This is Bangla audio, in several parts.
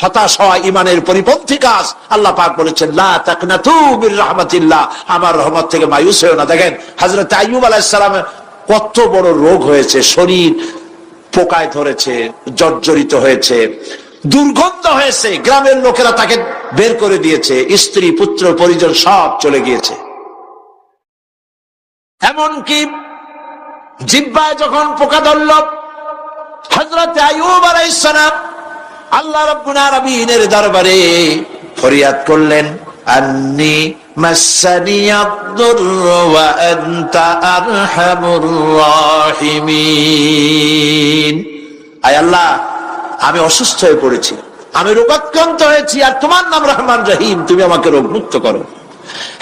হতাশ হওয়া ইমানের পরিপন্থী কাজ। আল্লাহ পাক বলেছেন লা তাকনাতু মির রাহমাতিল্লাহ, আমার রহমত থেকে মায়ুস হও না। দেখেন হযরত আইয়ুব আলাইহিস সালামের কত বড় রোগ হয়েছে, শরীর পোকায় ধরেছে, জর্জরিত হয়েছে, দুর্গন্ধ হয়েছে, গ্রামের লোকেরা তাকে বের করে দিয়েছে, স্ত্রী পুত্র পরিজন সব চলে গিয়েছে। এমনকি জিহ্বায় যখন পোকা ধরল, হযরত আইয়ুব আলাইহিস সালাম আল্লাহ রাব্বুল আলামিনের দরবারে ফরিয়াদ করলেন, আন্নী মাসসানিয়াদ-দুররু ওয়া আনতা আরহামুর রাহিমিন। আয় আল্লাহ, আমি অসুস্থ হয়ে পড়েছি, আমি রোগাক্রান্ত হয়েছি, আর তোমার নাম রহমান রহিম, তুমি আমাকে রোগমুক্ত করো।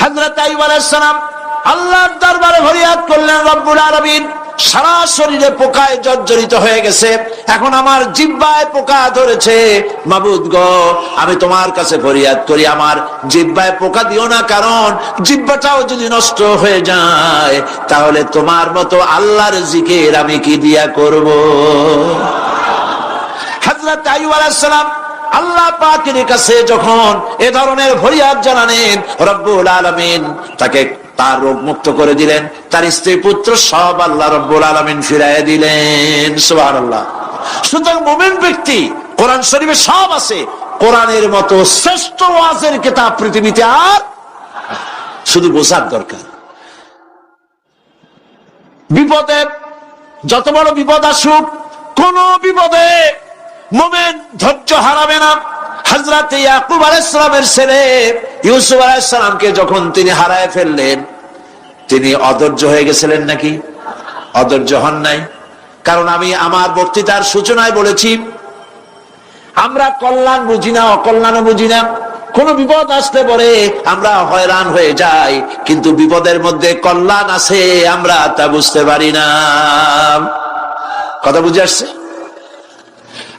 হযরত আইয়ুব আলাইহিস সালাম আল্লাহর দরবারে ফরিয়াদ করলেন, রব্বুল আলামিন সারা শরীরে পোকায় জর্জরিত হয়ে গেছে, এখন আমার জিহ্বায় পোকা ধরেছে, মাবুদ গো আমি তোমার কাছে ফরিয়াদ করি, আমার জিহ্বায় পোকা দিও না, কারণ জিহ্বাটাও যদি নষ্ট হয়ে যায় তাহলে তোমার মতো আল্লাহর জিকির আমি কি দিয়া করব। হযরত আইয়ুব আলাইহিস সালাম আল্লাহ পাকের কাছে যখন এ ধরনের ফরিয়াদ জানালেন, রব্বুল আলামিন তাকে তার রোগ মুক্ত করে দিলেন, তার স্ত্রী পুত্র সব আল্লাহ রব্বুল আলামিন ফিরাইয়া দিলেন। সুবহানাল্লাহ। সুতরাং মুমিন ব্যক্তি, কোরআন শরীফে সব আছে, কোরআনের মতো শ্রেষ্ঠ ওয়াজের কিতাব পৃথিবীতে আর শুধু বোঝার দরকার। বিপদে যত বড় বিপদ আসুক, কোন বিপদে মুমিন ধৈর্য হারাবে না। হযরত ইয়াকুব আলাইহিস সালামের ছেলে ইউসুফ আলাইহিস সালামকে যখন তিনি হারায় ফেললেন, তিনি অধৈর্য হয়ে গেছিলেন নাকি? অধৈর্য হন নাই। কারণ আমি আমার বক্তৃতার সূচনায় বলেছি, আমরা কল্যাণ বুঝি না, অকল্যাণ বুঝি না। কোন বিপদ আসতে পরে আমরা হয়রান হয়ে যাই, কিন্তু বিপদের মধ্যে কল্যাণ আছে আমরা তা বুঝতে পারি না। কথা বুঝে আসছে?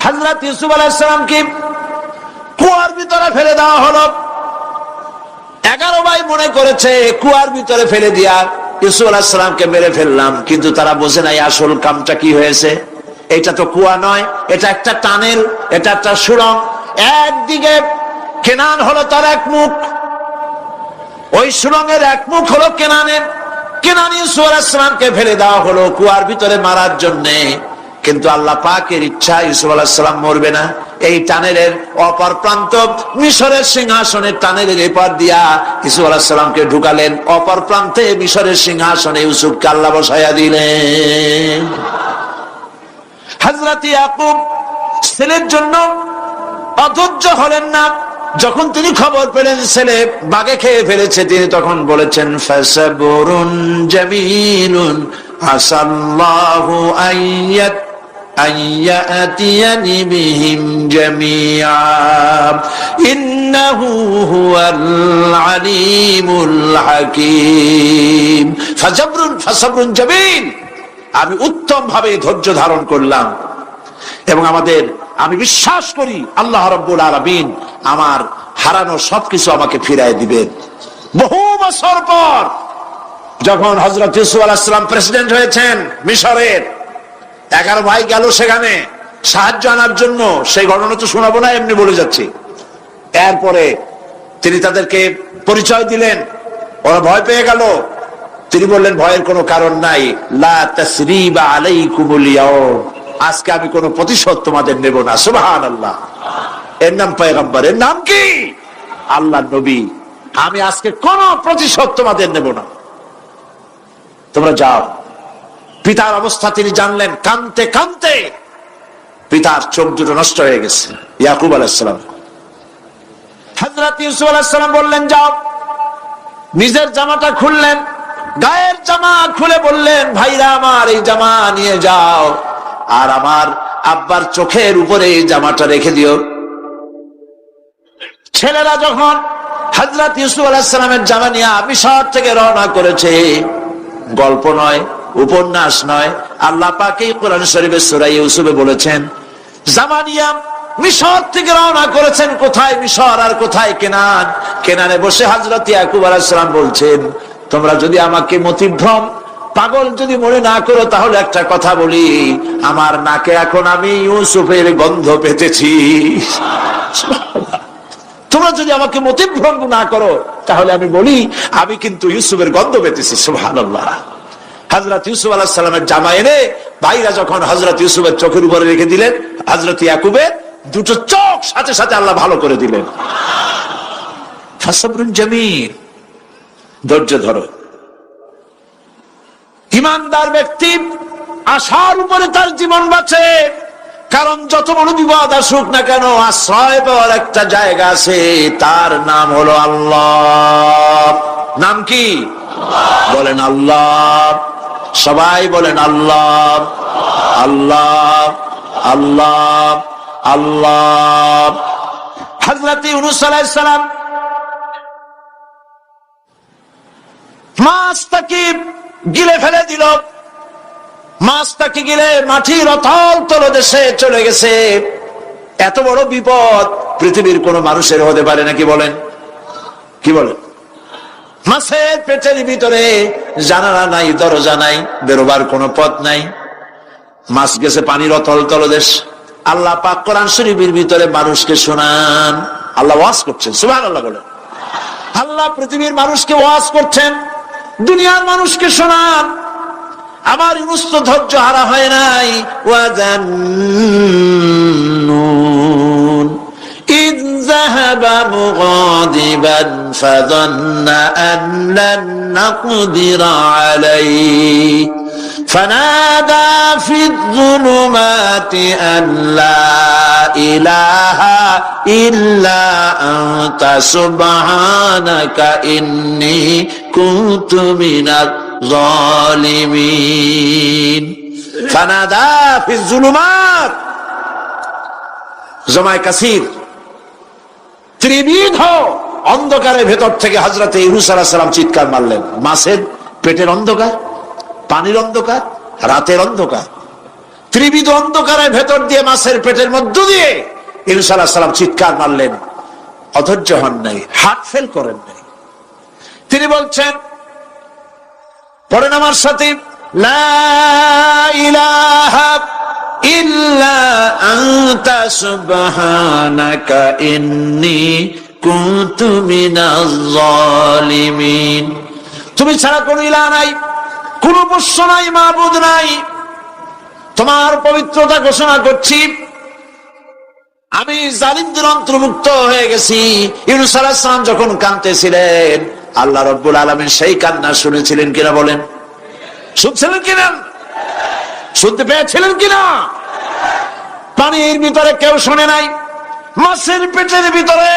হযরত ইউসুফ আলাইহিস সালামকে কুয়ার ভিতরে ফেলে দেওয়া হলো। 11 ভাই মনে করেছে কুয়ার ভিতরে ফেলে দিয়া ইউসুফ আলাইহিস সালামকে মেরে ফেললাম, কিন্তু তারা বোঝে নাই আসল কামটা কি হয়েছে। এটা তো কুয়া নয়, এটা একটা টানেল, এটা একটা সুড়ঙ্গ। একদিকে কেনান হলো তার এক মুখ, ওই সুড়ঙ্গের এক মুখ হলো কেনানের। কেনান ইউসুফ আলাইহিস সালামকে ফেলে দেওয়া হলো কুয়ার ভিতরে মারার জন্যে, কিন্তু আল্লাহ পাকের ইচ্ছা ইউসুফ আলাইহিস সালাম মরবে না। এই টানেলের অপর প্রান্ত মিশরের সিংহাসনের টানেলের এপার দিয়া ইউসুফ আলাইহিস সালামকে ঢুকালেন, অপর প্রান্তে মিশরের সিংহাসনে ইউসুফকে আল্লাহ বসাইয়া দিলেন। হযরত ইয়াকুব ছেলের জন্য অধৈর্য হলেন না। যখন তিনি খবর পেলেন ছেলে বাঘে খেয়ে ফেলেছে, তিনি তখন বলেছেন, ফাসাবরুন জামিলুন আসাল্লাহু আইয়াতিয়ানি বিহিম জামিআ ইন্নাহু হুয়াল আলিমুল হাকীম। ফাসাবরুন জামিল, আমি উত্তম ভাবে ধৈর্য ধারণ করলাম, এবং আমি বিশ্বাস করি আল্লাহ রাব্বুল আলামিন আমার হারানো সবকিছু আমাকে ফিরাই দিবেন। বহু বছর পর যখন হযরত ইউসুফ আলাইহিস সালাম প্রেসিডেন্ট হয়েছেন মিশরের, 11 ভাই গেল সেখানে সাহায্য আনার জন্য। সেই ঘটনা তো শোনাবো না, এমনি বলে যাচ্ছি। এরপরে তিনি তাদেরকে পরিচয় দিলেন, ওরা ভয় পেয়ে গেল। তিনি বললেন, ভয়ের কোনো কারণ নাই, লা তাসরিবা আলাইকুমুল ইয়াউম, আজকে আমি কোনো প্রতিশোধ তোমাদের নেব না। সুবহানাল্লাহ। এর নাম পয়গম্বর, এর নাম কি? আল্লাহর নবী। আমি আজকে কোনো প্রতিশোধ তোমাদের নেব না, তোমরা যাও। পিতার অবস্থা তিনি জানলেন, কাঁদতে কাঁদতে পিতার চোখ দুটো নষ্ট হয়ে গেছে। ইয়াকুব আলাইহিস সালাম, হযরত ইউসুফ আলাইহিস সালাম বললেন, যাও। নিজের জামাটা খুললেন, গায়ের জামা খুলে বললেন, ভাইরা আমার এই জামা নিয়ে যাও, আর আমার আব্বার চোখের উপরে এই জামাটা রেখে দিও। ছেলেরা যখন হযরত ইউসুফ আলাইহিস সালামের জামা নিয়ে মিশর থেকে রওনা করেছে, গল্প নয়, উপন্যাস নয়, আল্লাহ পাক এই কোরআন শরীফের সূরা ইউসুফে বলেছেন, জামা নিয়ে মিশর থেকে রওনা করেছেন। কোথায় মিশর আর কোথায় কেনান? কেনানে বসে হযরত ইয়াকুব আলাইহিস সালাম বলছেন, তোমরা যদি আমাকে মতিভ্রম পাগল যদি মনে না করো, তাহলে একটা কথা বলি, আমার নাকে এখন আমি ইউসুফের গন্ধ পেতেছি। সুবহানাল্লাহ। তোমরা যদি আমাকে মতিভ্রম না করো তাহলে আমি বলি আমি কিন্তু ইউসুফের গন্ধ পেতেছি। সুবহানাল্লাহ। হযরত ইউসুফ আলাইহিস সালামের জামা এনে ভাইরা যখন হযরত ইউসুফের চোখের উপরে রেখে দিলেন, হযরত ইয়াকুবের দুটো চোখ সাথে সাথে আল্লাহ ভালো করে দিলেন। ফাসাবরুন জামিল, ধৈর্য ধরো। ঈমানদার ব্যক্তি আশার উপরে তার জীবন বাঁচে, কারণ যত বড় বিপদ আসুক না কেন আশ্রয় পাওয়ার একটা জায়গা আছে, তার নাম হলো আল্লাহ। নাম কি? বলেন আল্লাহ। সবাই বলেন আল্লাহ আল্লাহ আল্লাহ আল্লাহ। হযরত ইউনূস আলাইহিস সালাম মাছটাকে গিলে ফেলে দিল, মাছটাকে গিলে মাটির অতল তলদেশে চলে গেছে। এত বড় বিপদ পৃথিবীর কোন মানুষের হতে পারে নাকি? বলেন, কি বলেন? মাছের পেটের ভিতরে জানালা নাই, দরজা নাই, বেরোবার কোনো পথ নাই, মাছ গেছে পানির অতল তলদেশ। আল্লাহ পাক কোরআন শরীফের ভিতরে মানুষকে শোনান, আল্লাহ ওয়াজ করছেন। সুবহানাল্লাহ বলেন। আল্লাহ পৃথিবীর মানুষকে ওয়াজ করছেন, দুনিয়ার মানুষকে শোনান। আমার ইউনূস তো ধৈর্য হারা হয় নাই। ওয়াজান্নুন ইয যাহাবা মুগাদিবান ফাযান্না আন লান নাকদিরা আলাইহি ফানাদা ফিয-যুলুমাতি আন লা ইলাহা ইল্লা আনতা সুবহানাকা ইন্নী কুনতু মিনাজ জালিমিন। ফানাদা ফিয-যুলুমাত, জামায়ে কাসির, ত্রিবিধ অন্ধকারের ভেতর থেকে হযরত ইউনূস আলাইহিস সালাম চিৎকার মারলেন। মাছের পেটের অন্ধকার, পানির অন্ধকার, রাতের অন্ধকার, ত্রিবিধ অন্ধকারের ভেতর দিয়ে মাছের পেটের মধ্য দিয়ে ইউনূস আলাইহিস সালাম চিৎকার মারলেন। অধৈর্য হন নাই, হার্ট ফেল করেন নাই। তিনি বলছেন, পড়েন আমার সাথে, লা ইলাহা ইল্লা আনতা সুবহানাকা ইন্নী কুনতু মিনাজ জালিমিন। তুমি ছাড়া কোনো ইলাহ নাই, কোনো উপাস্য নাই, মাবুদ নাই। তোমার পবিত্রতা ঘোষণা করছি, আমি জালিমদের অন্তর্ভুক্ত হয়ে গেছি। ইউনূস আলাইহিস সালাম যখন কাঁদতেছিলেন, আল্লাহ রাব্বুল আলামিন সেই কান্না শুনেছিলেন কিনা? বলেন, শুনছিলেন কিনা? শুনতে পেয়েছিলেন কিনা? পানির ভিতরে কেউ শোনে নাই, মাছের পেটের ভিতরে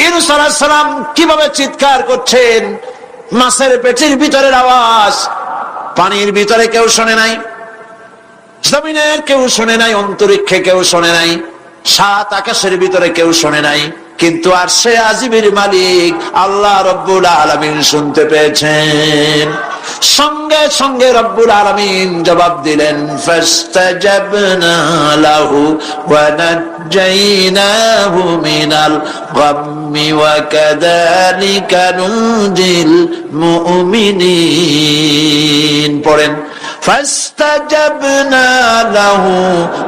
ইউনূস আলাইহিস সালাম কিভাবে চিৎকার করছেন, মাছের পেটের ভিতরের আওয়াজ পানির ভিতরে কেউ শোনে নাই, জমিনের কেউ শোনে নাই, অন্তরিক্ষে কেউ শোনে নাই, সাত আকাশের ভিতরে কেউ শোনে নাই, কিন্তু আরশে আজিমের মালিক আল্লাহ রব্বুল আলামিন শুনতে পেয়েছেন। সঙ্গে সঙ্গে রব্বুল আলামিন জবাব দিলেন, ফাস্তাজাবনা লাহু ওয়া নাজ্জাইনাহু মিনাল গাম্মি ওয়া কাযালিকা নুনজিল মুমিনিন। পড়েন, ফাস্তাজাবনা লাহু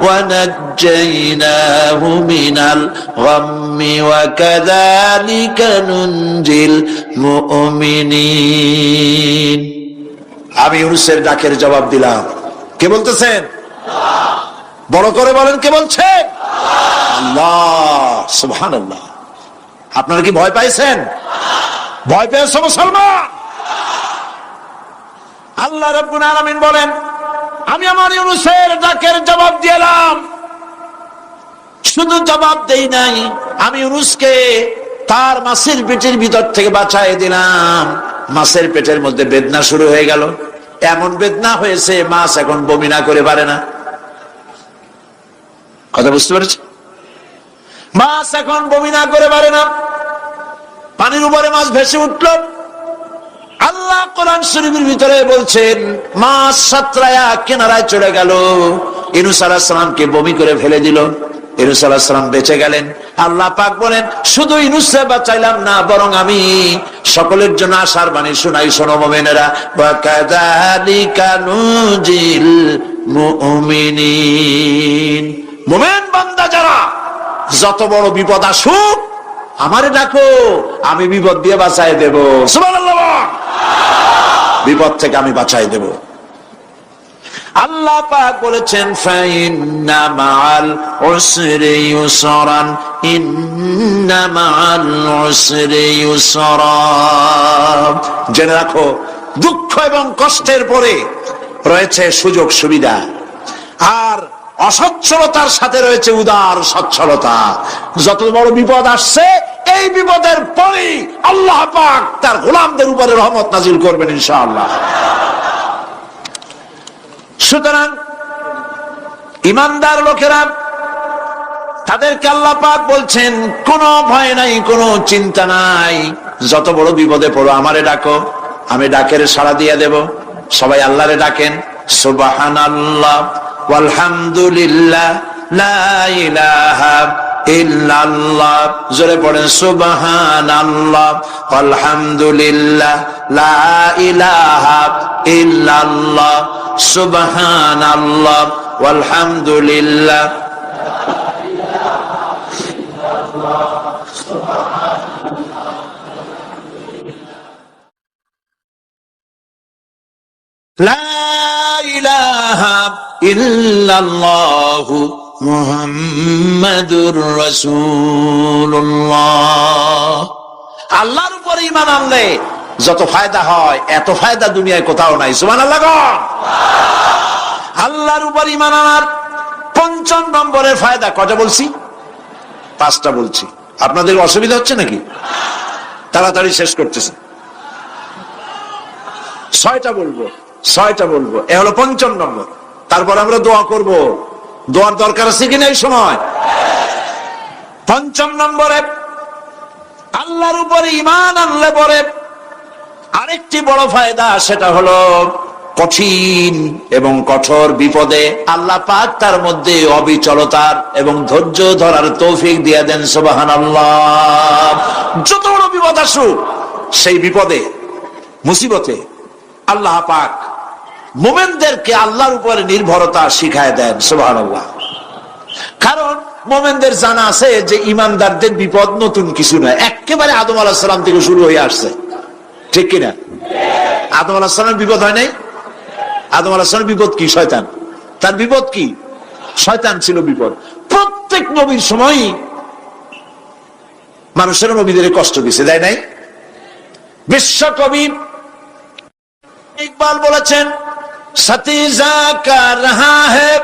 ওয়া নাজ্জাইনাহু মিনাল গাম্মি ওয়া কাযালিকা নুনজিল মুমিনিন। আমি ইউনূসের ডাকের জবাব দিলাম। কে বলতেছেন? বড় করে বলেন, কে বলছেন? আল্লাহ। সুবহানাল্লাহ। আপনারা কি ভয় পাইছেন? ভয় পেয়েছো মুসলমান? আল্লাহ রাব্বুল আলামিন বলেন, আমি আমার ইউনূসের ডাকের জবাব দিলাম। শুধু জবাব দেই নাই, আমি ইউনূসকে তার মাছের পেটের ভিতর থেকে বাঁচাই দিলাম। মাছের পেটের মধ্যে বেদনা শুরু হয়ে গেল, এমন বেদনা হয়েছে মাছ এখন বমি না করে পারে না। কথা বুঝতে পেরেছি? মাছ এখন বমি না করে পারে না। পানির উপরে মাছ ভেসে উঠল। আল্লাহ কোরআন শরীফের ভিতরে বলছেন, মাছ সাতরায়া কিনারায় চলে গেল, ইউনূস আলাইহিস সালামকে বমি করে ফেলে দিল। ইউনূস আলাইহিস সালাম বেঁচে গেলেন। আল্লাহ পাক বলেন, শুধু ইউনূসকে বাঁচাইলাম না, বরং আমি সকলের জন্য আশার বাণী শোনাই। শোনো মুমিনেরা, ওয়া কাযালিকা নুনজিল মুমিনিন। মুমিন বান্দা যারা যত বড় বিপদ আসুক আমারে ডাকো, আমি বিপদ দিয়ে বাঁচাই দেব। সুবহানাল্লাহ, বিপদ থেকে আমি বাঁচাই দেব। আল্লাহ পাক বলেছেন ফাইন্না মাআল উসরি ইউসরান, ইন্না মাআল উসরি ইউসরা। জেনে রাখো, দুঃখ এবং কষ্টের পরে রয়েছে সুযোগ সুবিধা, আর অসচ্ছলতার সাথে রয়েছে উদার সচ্ছলতা। যত বড় বিপদ আসছে এই বিপদের পরে আল্লাহ পাক তার গোলামদের উপরে রহমত নাজিল করবেন ইনশাআল্লাহ। সুতরাং ঈমানদার লোকেরা, তাদেরকে আল্লাহ পাক বলছেন কোনো ভয় নাই, কোনো চিন্তা নাই, যত বড় বিপদে পড়ো আমারে ডাকো, আমি ডাকের সাড়া দিয়ে দেব। সবাই আল্লাহরে ডাকেন, সুবহানাল্লাহ ওয়ালহামদুলিল্লাহ লা ইলাহা ইল্লাল্লাহ। জোরে পড়েন সুবহানাল্লাহ ওয়ালহামদুলিল্লাহ লা ইলাহা ইল্লাল্লাহ, সুবহানাল্লাহ ওয়ালহামদুলিল্লাহ। লা ইলাহা ইল্লাল্লাহু মুহাম্মাদুর রাসূলুল্লাহ। আল্লাহর উপর ঈমান আনলে যত ফায়দা হয় এত ফায়দা দুনিয়ায় কোথাও নাই। সুবহানাল্লাহ। আল্লাহর উপর ঈমান আনার ৫ম নম্বরের ফায়দা কয়টা বলছি? 5টা বলছি। আপনাদের অসুবিধা হচ্ছে নাকি? তাড়াতাড়ি শেষ করতেছি। 6টা বলবো, 6টা বলবো, এ হলো ৫ম নম্বর। তারপর আমরা দোয়া করব। দোয়ার দরকার আছে কিনা এই সময়? ৫ম নম্বরে আল্লাহর উপরে ঈমান আনলে পরে আরেকটি বড় ফায়দা, সেটা হলো কঠিন এবং কঠোর বিপদে আল্লাহ পাক তার মধ্যে অবিচলতার এবং ধৈর্য ধরার তৌফিক দিয়ে দেন। সুবহানাল্লাহ। যত বড় বিপদ আসুক সেই বিপদে মুসিবতে আল্লাহ পাক মুমিনদেরকে আল্লাহর উপরে নির্ভরতা শিখায় দেন। সুবহানাল্লাহ। কারণ মুমিনদের জানা আছে যে ঈমানদারদের বিপদ নতুন কিছু নয়, একেবারে আদম আলাইহিস সালাম থেকে শুরু হয়ে আসছে, ঠিক কিনা? আদম আলাইহিস সালামের বিপদ হয় নাই? আদম আলাইহিস সালামের বিপদ কি? শয়তান। তার বিপদ কি? শয়তান ছিল বিপদ। প্রত্যেক নবীর সময়ই মানুষের নবীদের কষ্ট দিছে, তাই নাই? বিশ্বকবি ইকবাল বলেছেন, সতীজা কা রহা হ্যায়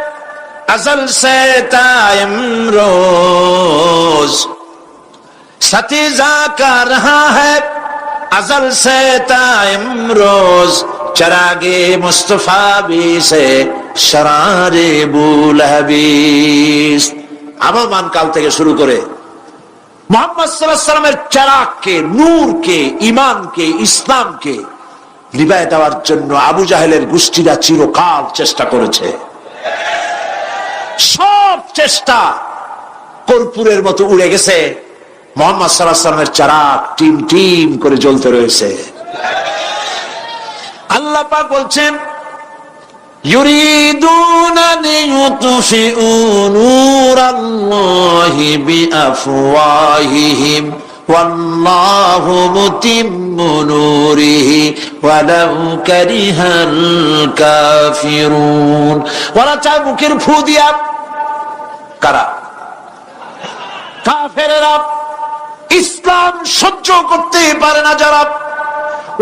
अज़ल से तायम रोज, सतीजा का रहा है अज़ल से तायम रोज, चरागे मुस्तफा भी से शरारे बुलहबीस। আবহমান কাল থেকে শুরু করে মুহাম্মদ সাল্লাল্লাহু আলাইহি ওয়াসাল্লামের চারাগকে, নূরকে, ঈমানকে, ইসলামকে নিভায়ে দেওয়ার জন্য আবু জাহেলের গোষ্ঠীরা চিরকাল চেষ্টা করেছে। সব চেষ্টা কর্পূরের মতো উড়ে গেছে, মুহাম্মদ সাল্লাল্লাহু আলাইহি ওয়াসাল্লামের চারাগ টিম টিম করে জ্বলতে রয়েছে। আল্লাহ পাক বলছেন, ইউরিদুনা লিইউতফিউ নূরাল্লাহি বিআফওয়াহিহিম ওয়াল্লাহু মুতিম্মু নূরিহি ওয়ালাউ কারিহাল কাফিরুন। ওরা চায় মুখের ফু দিয়া, কারা? কাফেরেরা। ইসলাম সহ্য করতে পারে না যারা,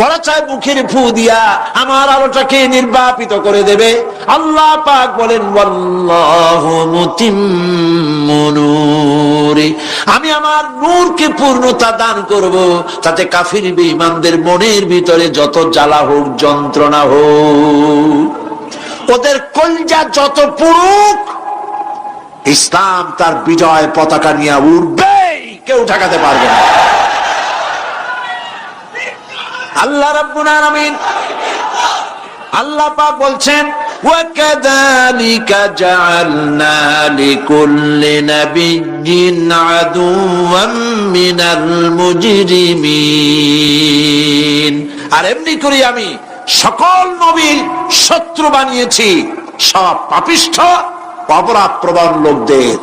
ওরা চায় মুখের ফু দিয়া আমার আলোটাকে নির্বাপিত করে দেবে। আল্লাহ পাক বলেন, ওয়াল্লাহু মুতিম্মু নূরি, আমি আমার নূরকে পূর্ণতা দান করব, তাতে কাফির বেঈমানদের মনের ভিতরে যত জ্বালা হোক, যন্ত্রণা হোক, ওদের কলজা যত পুরুক, ইসলাম তার বিজয় পতাকা নিয়ে উড়বেই, কেউ ঠেকাতে পারবে না। আল্লাহ রাব্বুল আলামিন, আল্লাহ পাক বলছেন, ওয়াকাযালিকা জাআলনা লিকুল্লি নাবিয়্যিন আদুওয়াম মিনাল মুজরিমিন। আর এমনি করে আমি সকল নবীর শত্রু বানিয়েছি সব পাপিষ্ঠ অপরাধপ্রবণ লোকদের।